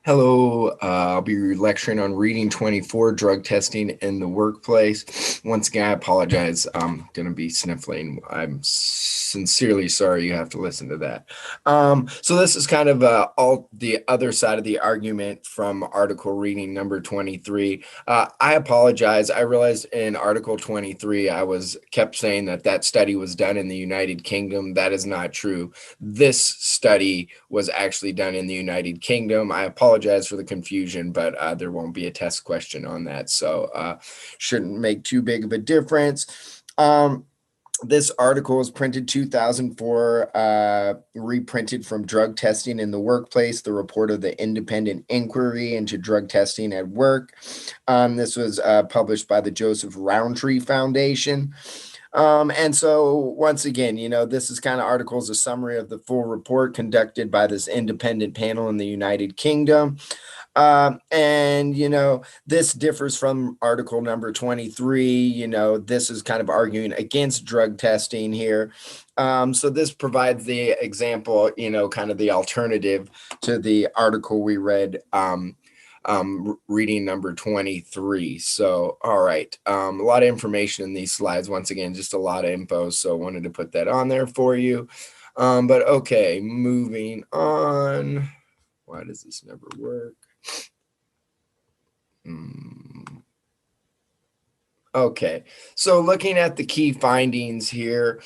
Hello, I'll be lecturing on Reading 24, drug testing in the workplace. Once again, I apologize. I'm going to be sniffling. I'm sincerely sorry you have to listen to that. So this is kind of all the other side of the argument from article reading number 23. I apologize. I realized in article 23, I was kept saying that study was done in the United Kingdom. That is not true. This study was actually done in the United Kingdom. I apologize for the confusion, but there won't be a test question on that, so shouldn't make too big of a difference. This article was printed 2004, reprinted from Drug Testing in the Workplace, the report of the independent inquiry into drug testing at work. This was published by the Joseph Rowntree Foundation. And so once again, this is kind of articles, a summary of the full report conducted by this independent panel in the United Kingdom. And this differs from article number 23. This is kind of arguing against drug testing here. So this provides the example, kind of the alternative to the article we read, reading number 23. So, all right. A lot of information in these slides. Once again, just a lot of info. So I wanted to put that on there for you. But okay, moving on. Why does this never work? Okay, so looking at the key findings here,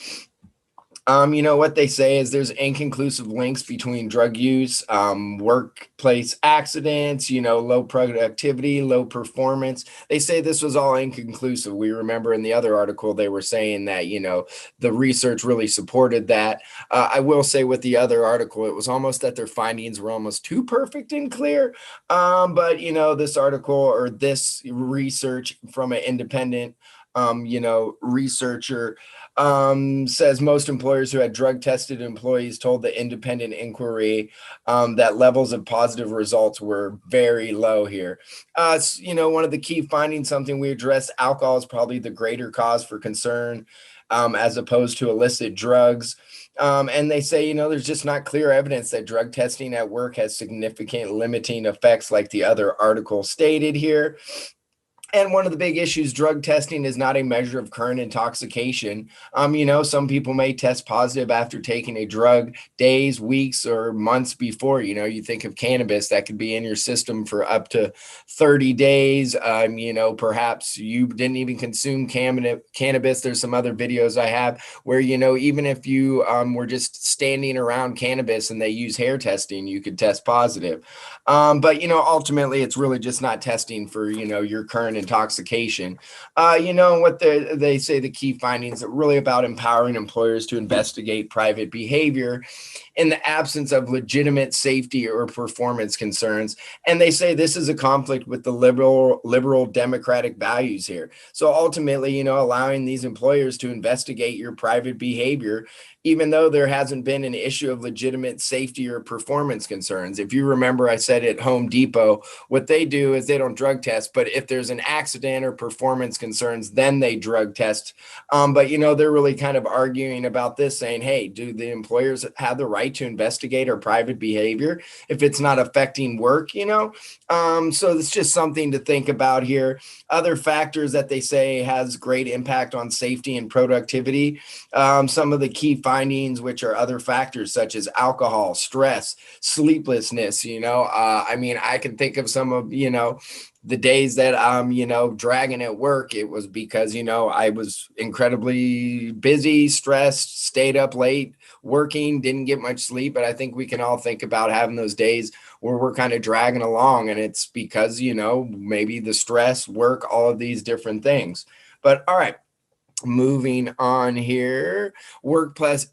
what they say is there's inconclusive links between drug use, workplace accidents, low productivity, low performance. They say this was all inconclusive. We remember in the other article, they were saying that, the research really supported that. I will say with the other article, it was almost that their findings were almost too perfect and clear. But, this article or this research from an independent, researcher says most employers who had drug tested employees told the independent inquiry that levels of positive results were very low here. One of the key findings, something we addressed, alcohol is probably the greater cause for concern as opposed to illicit drugs. And they say, there's just not clear evidence that drug testing at work has significant limiting effects like the other article stated here. And one of the big issues, drug testing is not a measure of current intoxication. Some people may test positive after taking a drug days, weeks, or months before. You think of cannabis that could be in your system for up to 30 days. Perhaps you didn't even consume cannabis. There's some other videos I have where, even if you were just standing around cannabis and they use hair testing, you could test positive. But ultimately, it's really just not testing for, your current intoxication. What they say the key findings are really about empowering employers to investigate private behavior in the absence of legitimate safety or performance concerns. And they say this is a conflict with the liberal democratic values here. So ultimately, allowing these employers to investigate your private behavior, even though there hasn't been an issue of legitimate safety or performance concerns. If you remember, I said at Home Depot, what they do is they don't drug test, but if there's an accident or performance concerns, then they drug test. But they're really kind of arguing about this, saying, hey, do the employers have the right to investigate our private behavior if it's not affecting work? So it's just something to think about here. Other factors that they say has great impact on safety and productivity. Some of the key findings, which are other factors such as alcohol, stress, sleeplessness. I can think of some of, the days that I'm, dragging at work. It was because, I was incredibly busy, stressed, stayed up late, working, didn't get much sleep. But I think we can all think about having those days where we're kind of dragging along. And it's because, maybe the stress, work, all of these different things. But all right, moving on here, workplace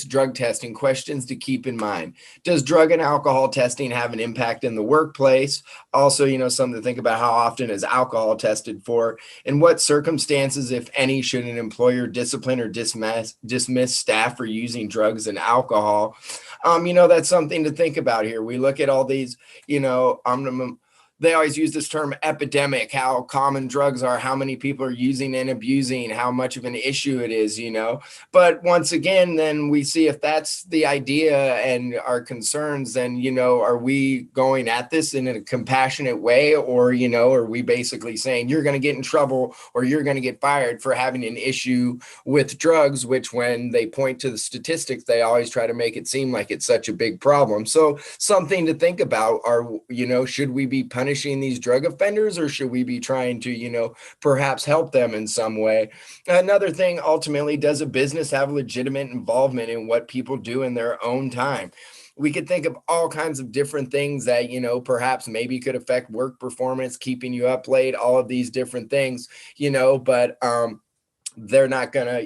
drug testing questions to keep in mind. Does drug and alcohol testing have an impact in the workplace? Also, something to think about, how often is alcohol tested for? In what circumstances, if any, should an employer discipline or dismiss staff for using drugs and alcohol? That's something to think about here. We look at all these, they always use this term epidemic, how common drugs are, how many people are using and abusing, how much of an issue it is, But once again, then we see if that's the idea and our concerns, then, are we going at this in a compassionate way, or, are we basically saying you're going to get in trouble or you're going to get fired for having an issue with drugs, which when they point to the statistics, they always try to make it seem like it's such a big problem. So something to think about are, should we be punishing these drug offenders, or should we be trying to, perhaps help them in some way? Another thing, ultimately, does a business have legitimate involvement in what people do in their own time? We could think of all kinds of different things that, perhaps maybe could affect work performance, keeping you up late, all of these different things, but they're not gonna,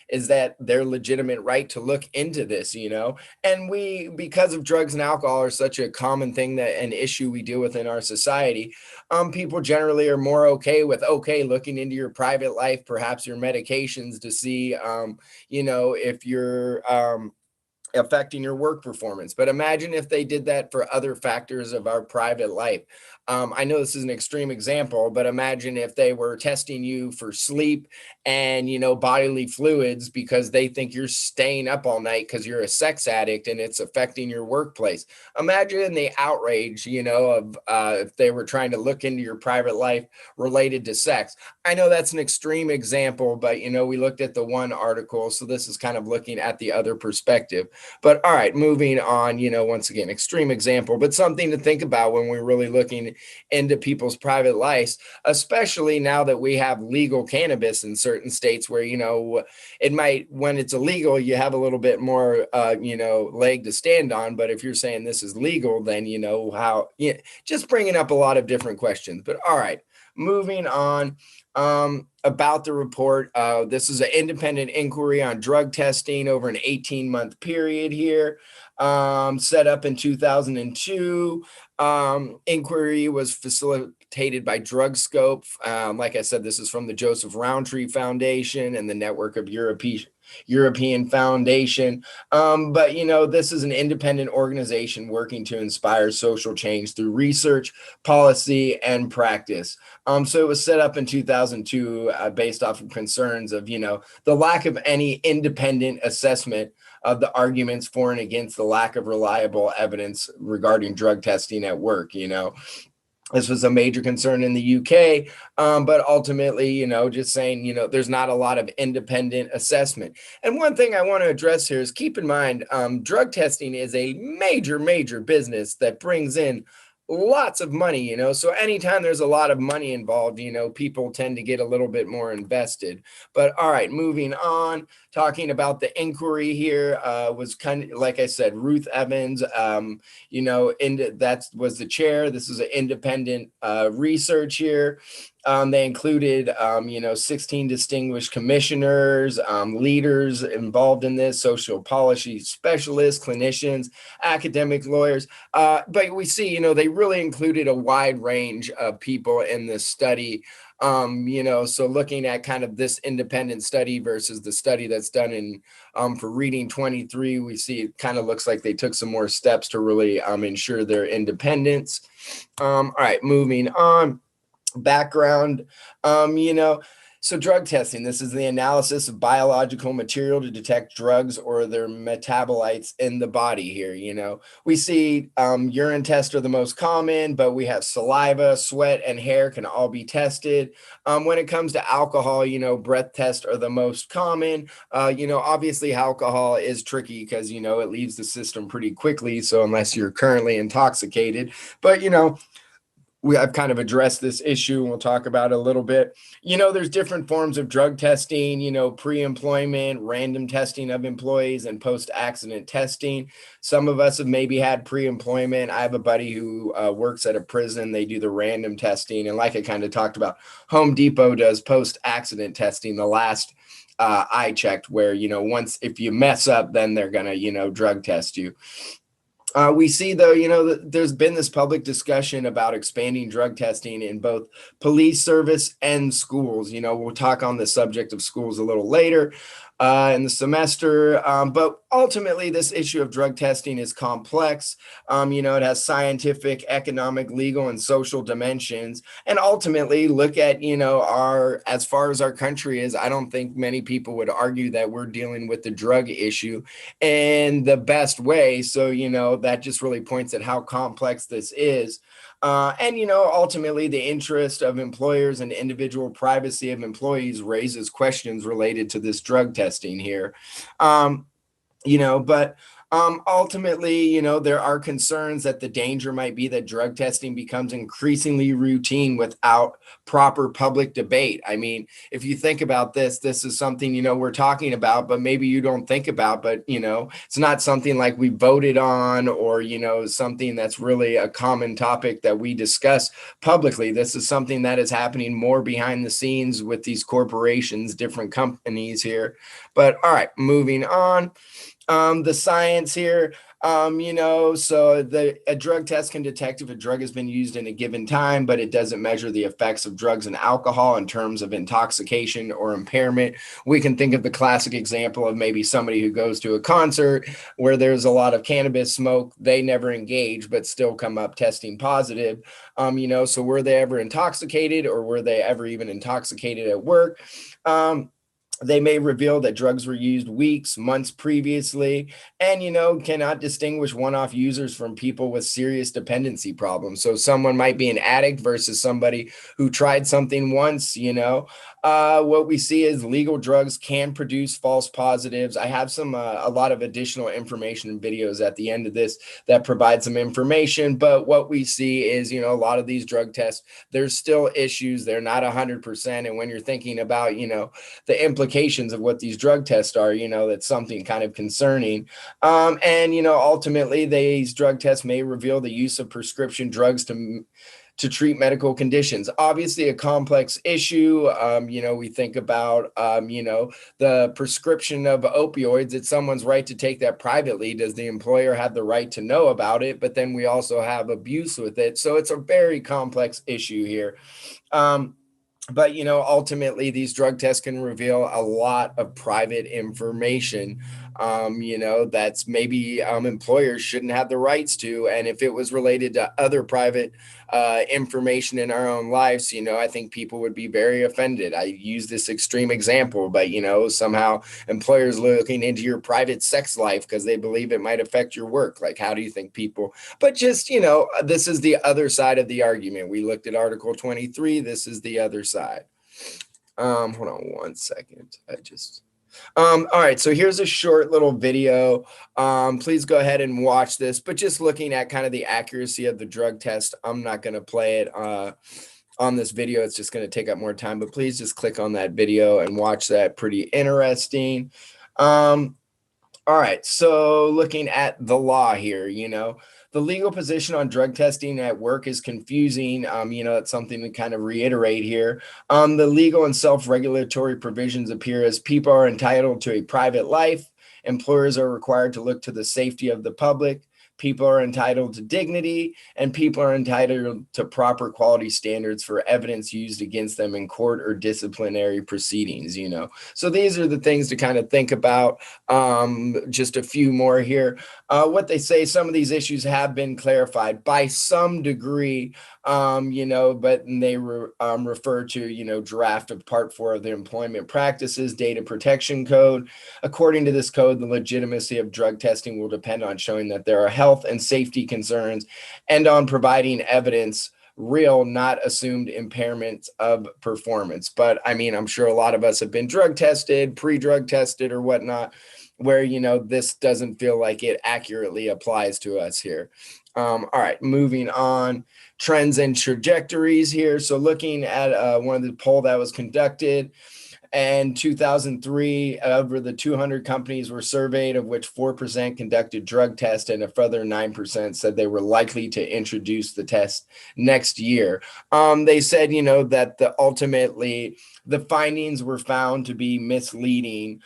is that their legitimate right to look into this, and we, because of drugs and alcohol are such a common thing, that an issue we deal with in our society, people generally are more okay with looking into your private life, perhaps your medications, to see if you're affecting your work performance. But imagine if they did that for other factors of our private life. I know this is an extreme example, but imagine if they were testing you for sleep and, bodily fluids, because they think you're staying up all night because you're a sex addict and it's affecting your workplace. Imagine the outrage, of if they were trying to look into your private life related to sex. I know that's an extreme example, but, we looked at the one article, so this is kind of looking at the other perspective. But all right, moving on, once again, extreme example, but something to think about when we're really looking into people's private lives, especially now that we have legal cannabis in certain states where, it might, when it's illegal, you have a little bit more, leg to stand on. But if you're saying this is legal, then, just bringing up a lot of different questions. But all right, moving on. About the report, this is an independent inquiry on drug testing over an 18-month period here, set up in 2002. Inquiry was facilitated by DrugScope. Like I said, this is from the Joseph Rowntree Foundation and the network of European Foundation. But, this is an independent organization working to inspire social change through research, policy, and practice. So it was set up in 2002 based off of concerns of, the lack of any independent assessment of the arguments for and against the lack of reliable evidence regarding drug testing at work. This was a major concern in the UK, but ultimately, just saying, there's not a lot of independent assessment. And one thing I want to address here is keep in mind, drug testing is a major, major business that brings in lots of money, so anytime there's a lot of money involved, people tend to get a little bit more invested. But all right, moving on, talking about the inquiry here, was kind of, like I said, Ruth Evans, that was the chair. This is an independent research here. They included, 16 distinguished commissioners, leaders involved in this, social policy specialists, clinicians, academic lawyers. But we see, they really included a wide range of people in this study. So looking at kind of this independent study versus the study that's done in for Reading 23, we see it kind of looks like they took some more steps to really ensure their independence. All right, moving on. Background, so drug testing, this is the analysis of biological material to detect drugs or their metabolites in the body here. We see urine tests are the most common, but we have saliva, sweat, and hair can all be tested. When it comes to alcohol, breath tests are the most common. Obviously alcohol is tricky because, it leaves the system pretty quickly. So unless you're currently intoxicated, but, I've kind of addressed this issue and we'll talk about it a little bit. There's different forms of drug testing, pre-employment, random testing of employees, and post-accident testing. Some of us have maybe had pre-employment. I have a buddy who works at a prison. They do the random testing. And like I kind of talked about, Home Depot does post-accident testing. The last I checked, where, once if you mess up, then they're going to, drug test you. We see, though, that there's been this public discussion about expanding drug testing in both police service and schools. We'll talk on the subject of schools a little later in the semester. But ultimately, this issue of drug testing is complex. It has scientific, economic, legal, and social dimensions. And ultimately, look at, as far as our country is, I don't think many people would argue that we're dealing with the drug issue in the best way. So, that just really points at how complex this is. And, ultimately, the interest of employers and individual privacy of employees raises questions related to this drug testing here. Um, but ultimately, there are concerns that the danger might be that drug testing becomes increasingly routine without proper public debate. I mean, if you think about this is something, we're talking about, but maybe you don't think about, but, it's not something like we voted on or, something that's really a common topic that we discuss publicly. This is something that is happening more behind the scenes with these corporations, different companies here. But all right, moving on. The science here, so a drug test can detect if a drug has been used in a given time, but it doesn't measure the effects of drugs and alcohol in terms of intoxication or impairment. We can think of the classic example of maybe somebody who goes to a concert where there's a lot of cannabis smoke. They never engage, but still come up testing positive. So were they ever intoxicated, or were they ever even intoxicated at work? They may reveal that drugs were used weeks, months previously, and, cannot distinguish one-off users from people with serious dependency problems. So someone might be an addict versus somebody who tried something once. What we see is legal drugs can produce false positives. I have a lot of additional information and videos at the end of this that provide some information, but what we see is, a lot of these drug tests, there's still issues. They're not 100%. And when you're thinking about, the implications of what these drug tests are, that's something kind of concerning. And, ultimately, these drug tests may reveal the use of prescription drugs to treat medical conditions. Obviously, a complex issue. We think about, the prescription of opioids. It's someone's right to take that privately. Does the employer have the right to know about it? But then we also have abuse with it. So it's a very complex issue here. But, ultimately, these drug tests can reveal a lot of private information, that's maybe employers shouldn't have the rights to. And if it was related to other private information in our own lives, I think people would be very offended. I use this extreme example, but, somehow employers looking into your private sex life because they believe it might affect your work. Like, how do you think people, but just, this is the other side of the argument. We looked at Article 23. This is the other side. Hold on one second. All right, so here's a short little video. Please go ahead and watch this, but just looking at kind of the accuracy of the drug test. I'm not going to play it on this video. It's just going to take up more time, but please just click on that video and watch that. Pretty interesting. All right, so looking at the law here, the legal position on drug testing at work is confusing. It's something to kind of reiterate here. The legal and self-regulatory provisions appear as people are entitled to a private life. Employers are required to look to the safety of the public. People are entitled to dignity, and people are entitled to proper quality standards for evidence used against them in court or disciplinary proceedings, So these are the things to kind of think about. Just a few more here. What they say, some of these issues have been clarified by some degree, but they refer to, draft of Part 4 of the Employment Practices Data Protection Code. According to this code, the legitimacy of drug testing will depend on showing that there are health and safety concerns and on providing evidence, real, not assumed impairments of performance. But I mean, I'm sure a lot of us have been drug tested, pre-drug tested or whatnot, where, this doesn't feel like it accurately applies to us here. All right, moving on. Trends and trajectories here. So looking at one of the poll that was conducted, and 2003, over the 200 companies were surveyed, of which 4% conducted drug tests, and a further 9% said they were likely to introduce the test next year. They said, that ultimately the findings were found to be misleading.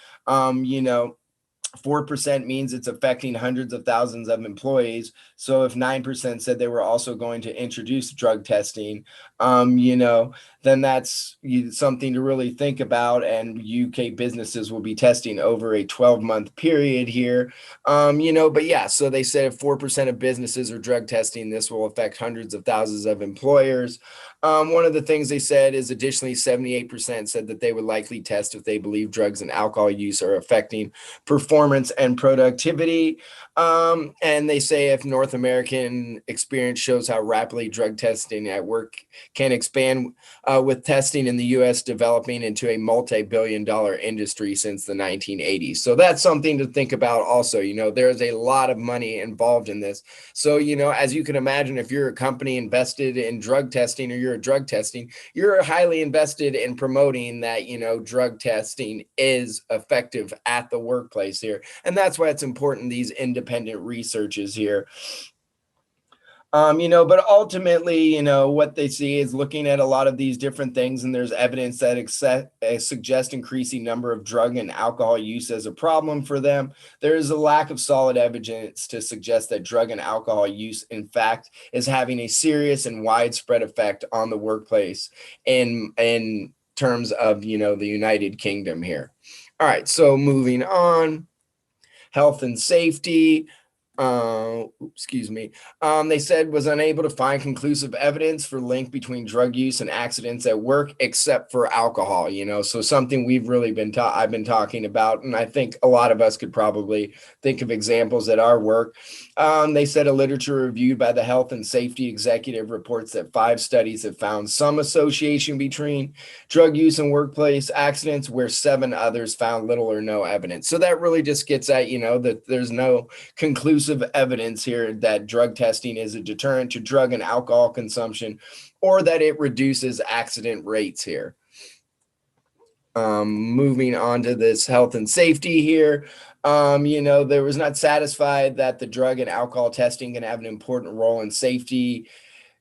4% means it's affecting hundreds of thousands of employees. So if 9% said they were also going to introduce drug testing, then that's something to really think about. And UK businesses will be testing over a 12-month period here. But yeah, so they said if 4% of businesses are drug testing, this will affect hundreds of thousands of employers. One of the things they said is additionally 78% said that they would likely test if they believe drugs and alcohol use are affecting performance and productivity. And they say if North American experience shows how rapidly drug testing at work can expand, with testing in the US developing into a multi-billion-dollar industry since the 1980s. So that's something to think about also. There's a lot of money involved in this. So, as you can imagine, if you're a company invested in drug testing or you're a drug testing, you're highly invested in promoting that, drug testing is effective at the workplace here. And that's why it's important, these independent researches here. But ultimately, what they see is looking at a lot of these different things, and there's evidence that suggest increasing number of drug and alcohol use as a problem for them. There is a lack of solid evidence to suggest that drug and alcohol use, in fact, is having a serious and widespread effect on the workplace in terms of, the United Kingdom here. All right, so moving on, health and safety. They said was unable to find conclusive evidence for link between drug use and accidents at work, except for alcohol. So something we've really I've been talking about, and I think a lot of us could probably think of examples at our work. They said a literature reviewed by the Health and Safety Executive reports that 5 studies have found some association between drug use and workplace accidents, where 7 others found little or no evidence. So that really just gets at, that there's no conclusive evidence here that drug testing is a deterrent to drug and alcohol consumption, or that it reduces accident rates here. Moving on to this health and safety here. There was not satisfied that the drug and alcohol testing can have an important role in safety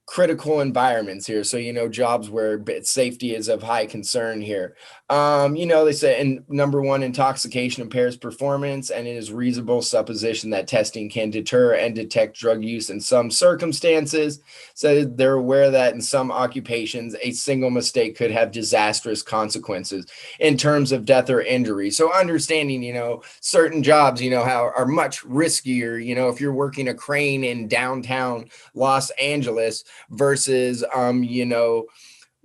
critical environments here. So, jobs where safety is of high concern here. They say, and number 1, intoxication impairs performance, and it is reasonable supposition that testing can deter and detect drug use in some circumstances. So they're aware that in some occupations, a single mistake could have disastrous consequences in terms of death or injury. So understanding, certain jobs, how are much riskier, if you're working a crane in downtown Los Angeles versus,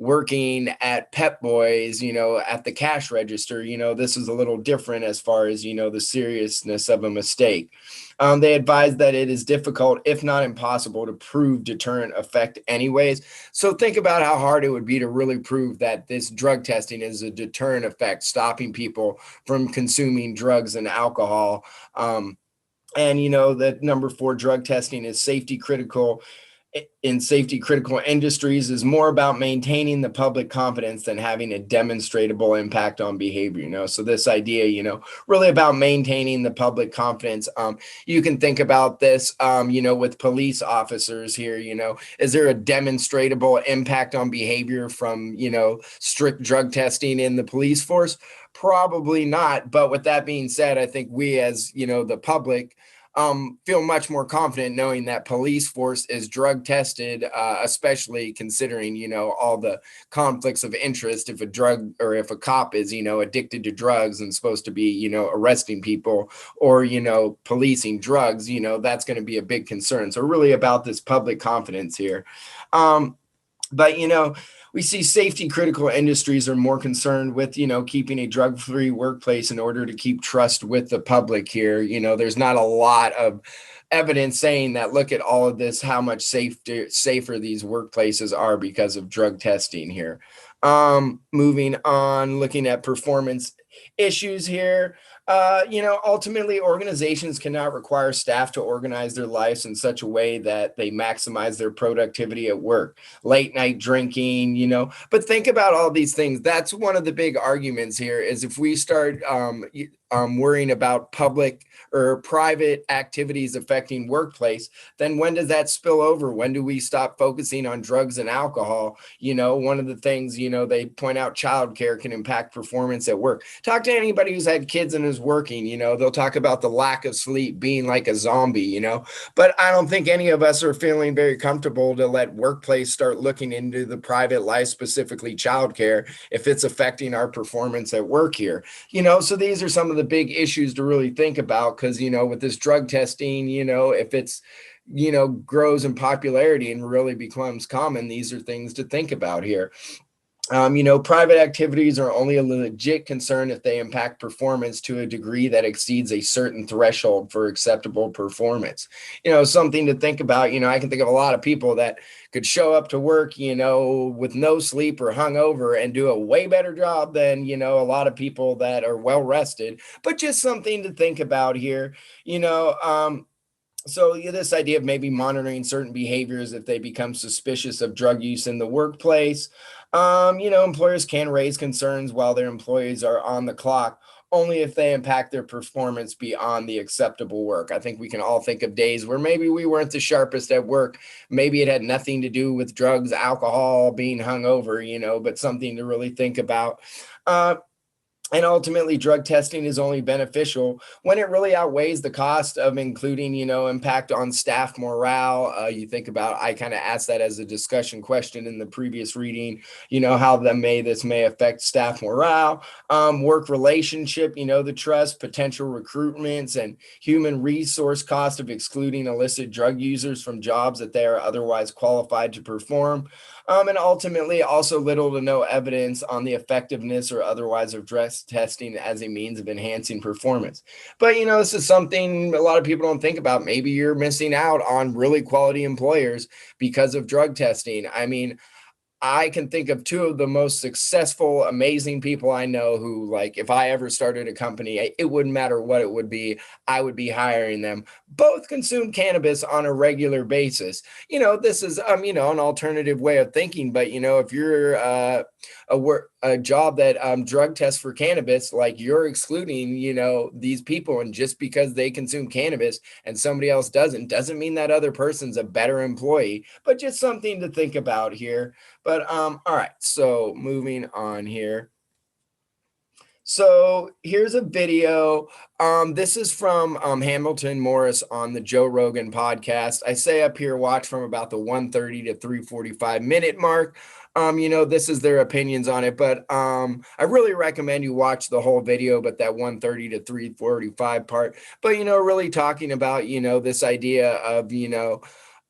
working at Pep Boys, at the cash register, this is a little different as far as, the seriousness of a mistake. They advise that it is difficult, if not impossible, to prove deterrent effect anyways. So think about how hard it would be to really prove that this drug testing is a deterrent effect, stopping people from consuming drugs and alcohol. And that number 4, drug testing is safety critical in safety critical industries, is more about maintaining the public confidence than having a demonstrable impact on behavior. So this idea, really about maintaining the public confidence. You can think about this, with police officers here. Is there a demonstrable impact on behavior from, strict drug testing in the police force? Probably not. But with that being said, I think we as, the public, feel much more confident knowing that police force is drug tested, especially considering, all the conflicts of interest. If a drug or if a cop is, addicted to drugs and supposed to be, arresting people or, policing drugs, that's going to be a big concern. So really about this public confidence here. But, we see safety critical industries are more concerned with, keeping a drug-free workplace in order to keep trust with the public here. There's not a lot of evidence saying that, look at all of this, how much safer these workplaces are because of drug testing here. Moving on, looking at performance issues here. Ultimately, organizations cannot require staff to organize their lives in such a way that they maximize their productivity at work. Late night drinking, but think about all these things. That's one of the big arguments here is if we start worrying about public or private activities affecting workplace, then when does that spill over? When do we stop focusing on drugs and alcohol? One of the things, they point out childcare can impact performance at work. Talk to anybody who's had kids and employers working, they'll talk about the lack of sleep being like a zombie, but I don't think any of us are feeling very comfortable to let workplace start looking into the private life, specifically childcare, if it's affecting our performance at work here. So these are some of the big issues to really think about, because, with this drug testing, if it's, grows in popularity and really becomes common, these are things to think about here. Private activities are only a legit concern if they impact performance to a degree that exceeds a certain threshold for acceptable performance. Something to think about. I can think of a lot of people that could show up to work, with no sleep or hungover and do a way better job than, a lot of people that are well rested, but just something to think about here. So this idea of maybe monitoring certain behaviors if they become suspicious of drug use in the workplace. Employers can raise concerns while their employees are on the clock, only if they impact their performance beyond the acceptable work. I think we can all think of days where maybe we weren't the sharpest at work. Maybe it had nothing to do with drugs, alcohol, being hungover, but something to really think about. And ultimately, drug testing is only beneficial when it really outweighs the cost of including, impact on staff morale. You think about, I kind of asked that as a discussion question in the previous reading, how this may affect staff morale, work relationship, the trust, potential recruitments, and human resource cost of excluding illicit drug users from jobs that they are otherwise qualified to perform. And ultimately, also little to no evidence on the effectiveness or otherwise of drug testing as a means of enhancing performance. But, this is something a lot of people don't think about. Maybe you're missing out on really quality employers because of drug testing. I mean, I can think of two of the most successful, amazing people I know who, like, if I ever started a company, it wouldn't matter what it would be, I would be hiring them. Both consume cannabis on a regular basis. This is, an alternative way of thinking. But, if you're a job that drug tests for cannabis, like, you're excluding, these people. And just because they consume cannabis and somebody else doesn't mean that other person's a better employee, but just something to think about here. But all right, so moving on here. So here's a video. This is from Hamilton Morris on the Joe Rogan podcast. I say up here, watch from about the 1:30 to 3:45 minute mark. This is their opinions on it, but I really recommend you watch the whole video, but that 1:30 to 3:45 part. But really talking about this idea of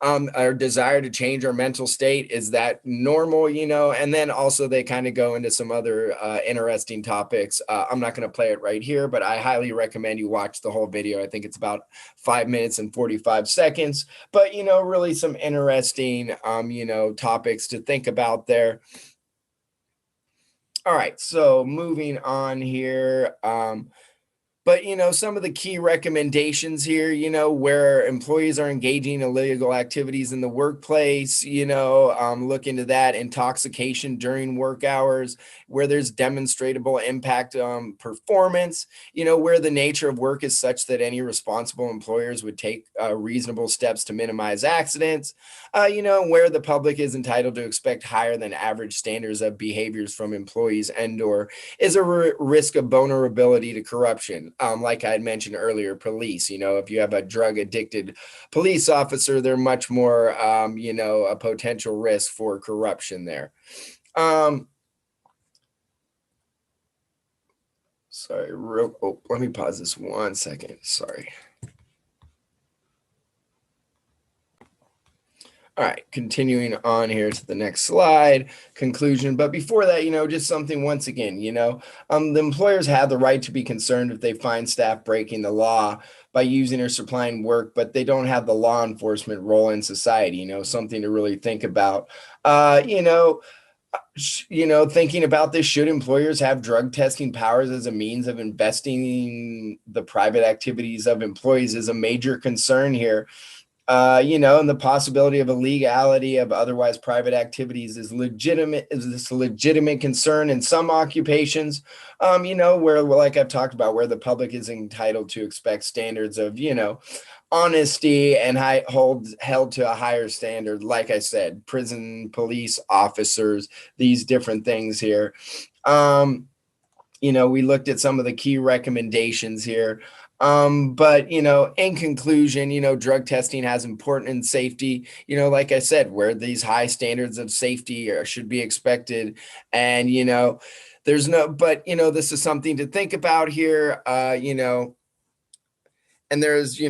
our desire to change our mental state, is that normal, and then also they kind of go into some other interesting topics. I'm not going to play it right here, but I highly recommend you watch the whole video. I think it's about 5 minutes and 45 seconds, but really some interesting topics to think about there. All right, so moving on here. But, some of the key recommendations here, where employees are engaging in illegal activities in the workplace, look into that. Intoxication during work hours, where there's demonstrable impact on performance, where the nature of work is such that any responsible employers would take reasonable steps to minimize accidents, where the public is entitled to expect higher than average standards of behaviors from employees, and or is a risk of vulnerability to corruption. Like I had mentioned earlier, police, if you have a drug addicted police officer, they're much more, a potential risk for corruption there. Sorry, let me pause this 1 second. Sorry. All right, continuing on here to the next slide, conclusion. But before that, just something once again, the employers have the right to be concerned if they find staff breaking the law by using or supplying work, but they don't have the law enforcement role in society, something to really think about. Thinking about this, should employers have drug testing powers as a means of investing the private activities of employees is a major concern here. And the possibility of illegality of otherwise private activities is this a legitimate concern in some occupations, where, like I've talked about, where the public is entitled to expect standards of, honesty and held to a higher standard. Like I said, prison, police officers, these different things here. We looked at some of the key recommendations here. But in conclusion, drug testing has important safety, like I said, where these high standards of safety should be expected. And, this is something to think about here, and there's,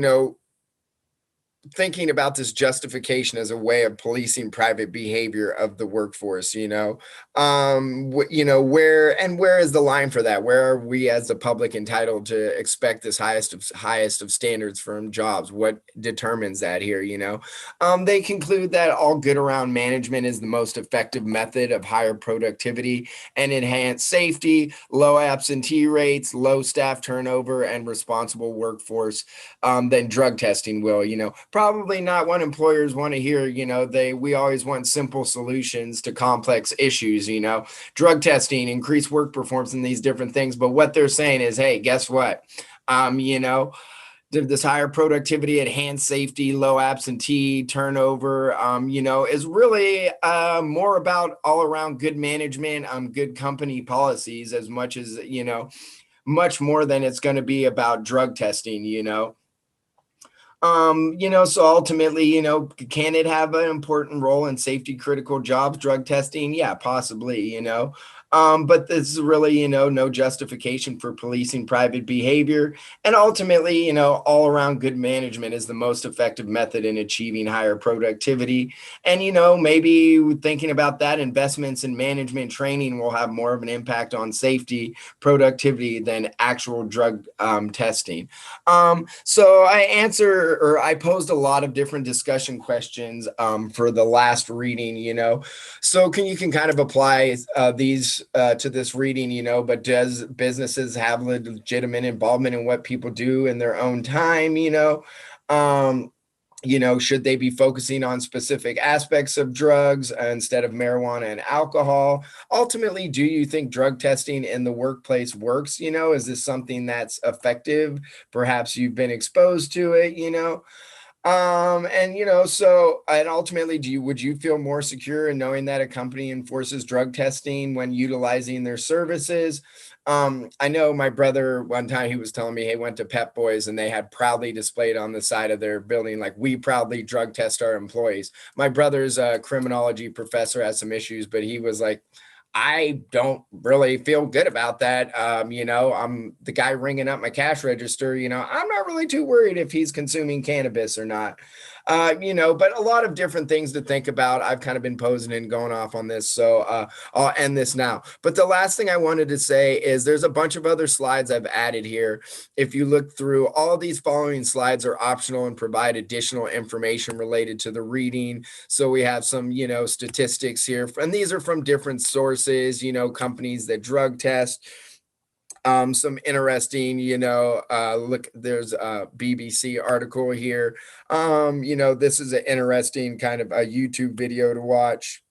thinking about this justification as a way of policing private behavior of the workforce, where is the line for that? Where are we as the public entitled to expect this highest of standards from jobs? What determines that here? They conclude that all good around management is the most effective method of higher productivity and enhanced safety, low absentee rates, low staff turnover, and responsible workforce than drug testing will. Probably not what employers want to hear. We always want simple solutions to complex issues. Drug testing, increase work performance, and these different things. But what they're saying is, hey, guess what? This higher productivity, enhanced safety, low absentee turnover, is really more about all around good management, good company policies, as much as, much more than it's going to be about drug testing. So ultimately, can it have an important role in safety critical jobs, drug testing? Yeah, possibly, but this is really, no justification for policing private behavior. And ultimately, all around good management is the most effective method in achieving higher productivity. And, maybe thinking about that, investments in management training will have more of an impact on safety, productivity than actual drug testing. So I posed a lot of different discussion questions for the last reading, so you can kind of apply these to this reading, but does businesses have legitimate involvement in what people do in their own time, Um, should they be focusing on specific aspects of drugs instead of marijuana and alcohol? Ultimately, do you think drug testing in the workplace works? Is this something that's effective? Perhaps you've been exposed to it, and ultimately, would you feel more secure in knowing that a company enforces drug testing when utilizing their services? I know my brother one time, he was telling me he went to Pep Boys and they had proudly displayed on the side of their building, like, we proudly drug test our employees. My brother's a criminology professor, has some issues, but he was like, I don't really feel good about that. I'm the guy ringing up my cash register. I'm not really too worried if he's consuming cannabis or not. But a lot of different things to think about. I've kind of been posing and going off on this, so I'll end this now. But the last thing I wanted to say is there's a bunch of other slides I've added here. If you look through, all these following slides are optional and provide additional information related to the reading. So we have some, statistics here, and these are from different sources, companies that drug test. Some interesting, look, there's a BBC article here. This is an interesting kind of a YouTube video to watch.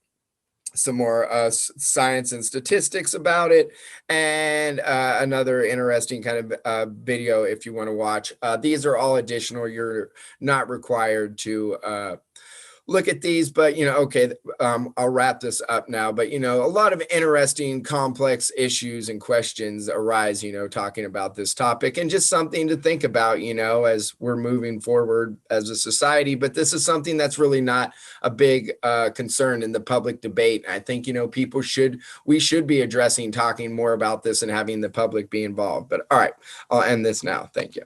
Some more science and statistics about it, and another interesting kind of video if you want to watch. These are all additional. You're not required to look at these, but okay, I'll wrap this up now. But a lot of interesting, complex issues and questions arise, talking about this topic, and just something to think about, as we're moving forward as a society. But this is something that's really not a big concern in the public debate. I think we should be addressing, talking more about this, and having the public be involved. But all right, I'll end this now. Thank you.